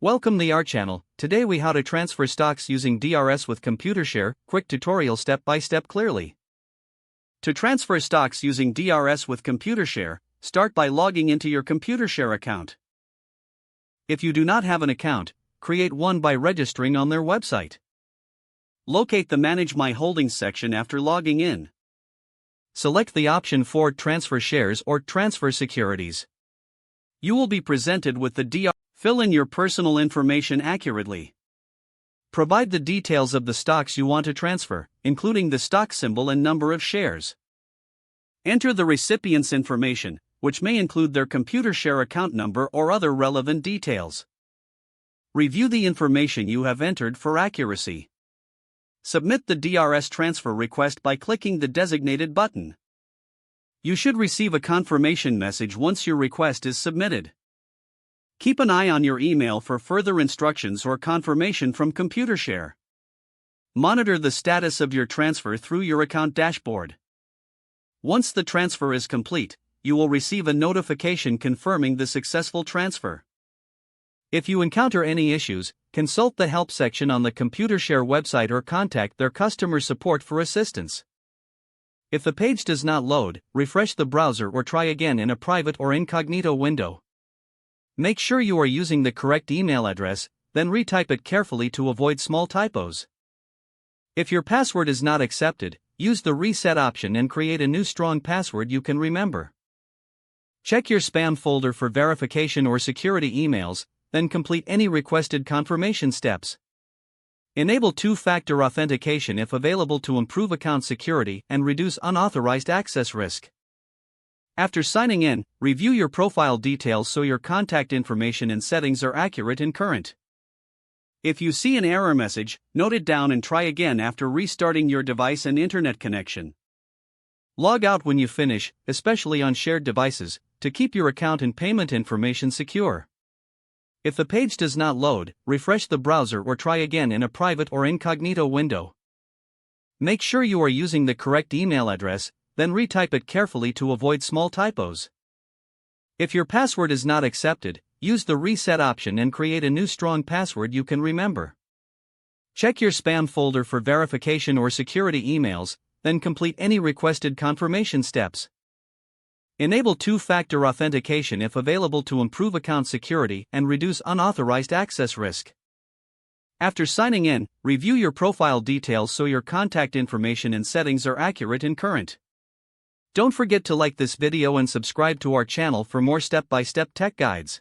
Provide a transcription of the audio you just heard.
Welcome to our channel. Today we how to transfer stocks using DRS with Computershare. Quick tutorial step by step clearly. To transfer stocks using DRS with Computershare, start by logging into your Computershare account. If you do not have an account, create one by registering on their website. Locate the Manage My Holdings section after logging in. Select the option for Transfer Shares or Transfer Securities. You will be presented with the DRS. Fill in your personal information accurately. Provide the details of the stocks you want to transfer, including the stock symbol and number of shares. Enter the recipient's information, which may include their Computershare account number or other relevant details. Review the information you have entered for accuracy. Submit the DRS transfer request by clicking the designated button. You should receive a confirmation message once your request is submitted. Keep an eye on your email for further instructions or confirmation from Computershare. Monitor the status of your transfer through your account dashboard. Once the transfer is complete, you will receive a notification confirming the successful transfer. If you encounter any issues, consult the help section on the Computershare website or contact their customer support for assistance. If the page does not load, refresh the browser or try again in a private or incognito window. Make sure you are using the correct email address, then retype it carefully to avoid small typos. If your password is not accepted, use the reset option and create a new strong password you can remember. Check your spam folder for verification or security emails, then complete any requested confirmation steps. Enable two-factor authentication if available to improve account security and reduce unauthorized access risk. After signing in, review your profile details so your contact information and settings are accurate and current. If you see an error message, note it down and try again after restarting your device and internet connection. Log out when you finish, especially on shared devices, to keep your account and payment information secure. If the page does not load, refresh the browser or try again in a private or incognito window. Make sure you are using the correct email address, then retype it carefully to avoid small typos. If your password is not accepted, use the reset option and create a new strong password you can remember. Check your spam folder for verification or security emails, then complete any requested confirmation steps. Enable two-factor authentication if available to improve account security and reduce unauthorized access risk. After signing in, review your profile details so your contact information and settings are accurate and current. Don't forget to like this video and subscribe to our channel for more step-by-step tech guides.